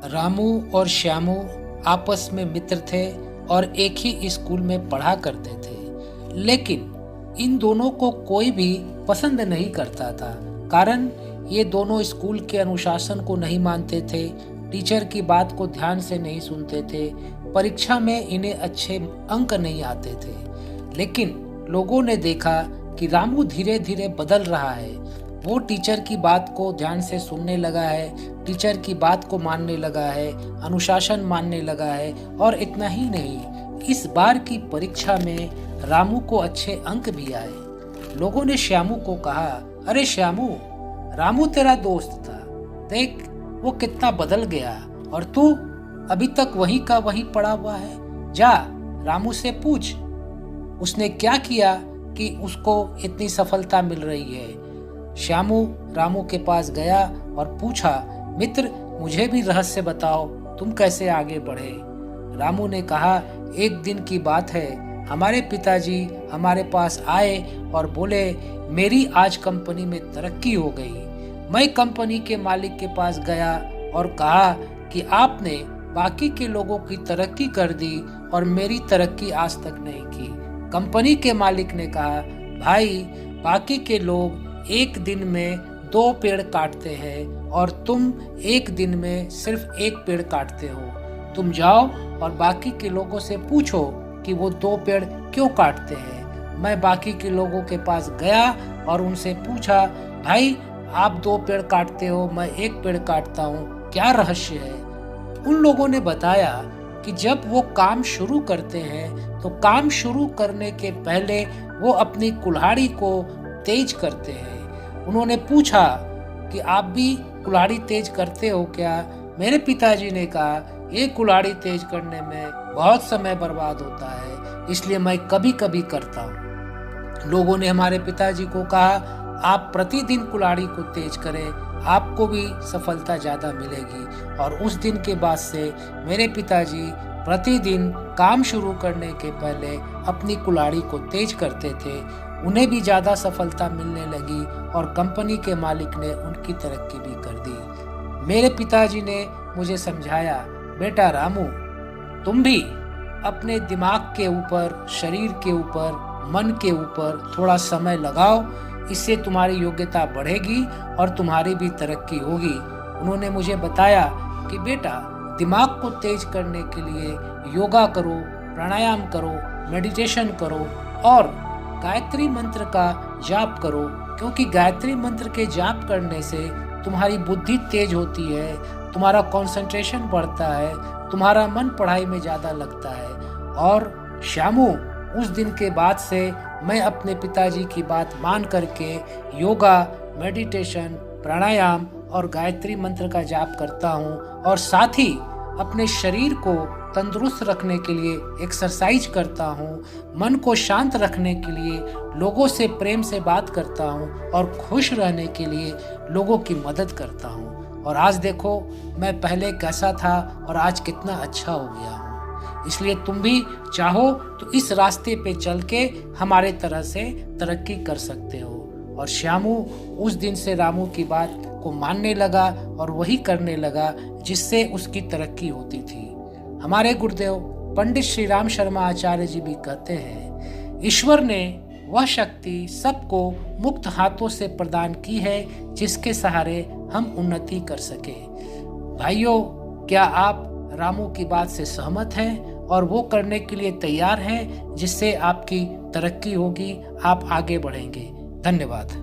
रामू और श्यामू आपस में मित्र थे और एक ही स्कूल में पढ़ा करते थे, लेकिन इन दोनों को कोई भी पसंद नहीं करता था। कारण ये दोनों स्कूल के अनुशासन को नहीं मानते थे, टीचर की बात को ध्यान से नहीं सुनते थे, परीक्षा में इन्हें अच्छे अंक नहीं आते थे। लेकिन लोगों ने देखा कि रामू धीरे धीरे बदल रहा है। वो टीचर की बात को ध्यान से सुनने लगा है, टीचर की बात को मानने लगा है, अनुशासन मानने लगा है। और इतना ही नहीं, इस बार की परीक्षा में रामू को अच्छे अंक भी आए। लोगों ने श्यामू को कहा, अरे श्यामू, रामू तेरा दोस्त था, देख वो कितना बदल गया और तू अभी तक वही का वही पड़ा हुआ है। जा रामू से पूछ उसने क्या किया कि उसको इतनी सफलता मिल रही है। श्यामू रामू के पास गया और पूछा, मित्र मुझे भी रहस्य बताओ, तुम कैसे आगे बढ़े। रामू ने कहा, एक दिन की बात है, हमारे पिताजी हमारे पास आए और बोले, मेरी आज कंपनी में तरक्की हो गई। मैं कंपनी के मालिक के पास गया और कहा कि आपने बाकी के लोगों की तरक्की कर दी और मेरी तरक्की आज तक नहीं की। कंपनी के मालिक ने कहा, भाई बाकी के लोग एक दिन में 2 पेड़ काटते हैं और तुम एक दिन में सिर्फ 1 पेड़ काटते हो। तुम जाओ और बाकी के लोगों से पूछो कि वो 2 पेड़ क्यों काटते हैं। मैं बाकी के लोगों के पास गया और उनसे पूछा, भाई आप 2 पेड़ काटते हो, मैं 1 पेड़ काटता हूँ, क्या रहस्य है। उन लोगों ने बताया कि जब वो काम शुरू करते हैं तो काम शुरू करने के पहले वो अपनी कुल्हाड़ी को तेज करते हैं। उन्होंने पूछा कि आप भी कुल्हाड़ी तेज करते हो क्या। मेरे पिताजी ने कहा, ये कुल्हाड़ी तेज करने में बहुत समय बर्बाद होता है, इसलिए मैं कभी कभी करता हूँ। लोगों ने हमारे पिताजी को कहा, आप प्रतिदिन कुल्हाड़ी को तेज करें, आपको भी सफलता ज़्यादा मिलेगी। और उस दिन के बाद से मेरे पिताजी प्रतिदिन काम शुरू करने के पहले अपनी कुल्हाड़ी को तेज करते थे। उन्हें भी ज़्यादा सफलता मिलने लगी और कंपनी के मालिक ने उनकी तरक्की भी कर दी। मेरे पिताजी ने मुझे समझाया, बेटा रामू, तुम भी अपने दिमाग के ऊपर, शरीर के ऊपर, मन के ऊपर थोड़ा समय लगाओ, इससे तुम्हारी योग्यता बढ़ेगी और तुम्हारी भी तरक्की होगी। उन्होंने मुझे बताया कि बेटा दिमाग को तेज करने के लिए योगा करो, प्राणायाम करो, मेडिटेशन करो और गायत्री मंत्र का जाप करो, क्योंकि गायत्री मंत्र के जाप करने से तुम्हारी बुद्धि तेज होती है, तुम्हारा कंसंट्रेशन बढ़ता है, तुम्हारा मन पढ़ाई में ज़्यादा लगता है। और श्यामू, उस दिन के बाद से मैं अपने पिताजी की बात मान करके योगा, मेडिटेशन, प्राणायाम और गायत्री मंत्र का जाप करता हूँ और साथ ही अपने शरीर को तंदुरुस्त रखने के लिए एक्सरसाइज करता हूँ, मन को शांत रखने के लिए लोगों से प्रेम से बात करता हूँ और खुश रहने के लिए लोगों की मदद करता हूँ। और आज देखो मैं पहले कैसा था और आज कितना अच्छा हो गया हूँ। इसलिए तुम भी चाहो तो इस रास्ते पे चल के हमारे तरह से तरक्की कर सकते हो। और श्यामू उस दिन से रामू की बात को मानने लगा और वही करने लगा जिससे उसकी तरक्की होती थी। हमारे गुरुदेव पंडित श्री राम शर्मा आचार्य जी भी कहते हैं, ईश्वर ने वह शक्ति सबको मुक्त हाथों से प्रदान की है जिसके सहारे हम उन्नति कर सके। भाइयों, क्या आप रामू की बात से सहमत हैं और वो करने के लिए तैयार हैं जिससे आपकी तरक्की होगी, आप आगे बढ़ेंगे। धन्यवाद।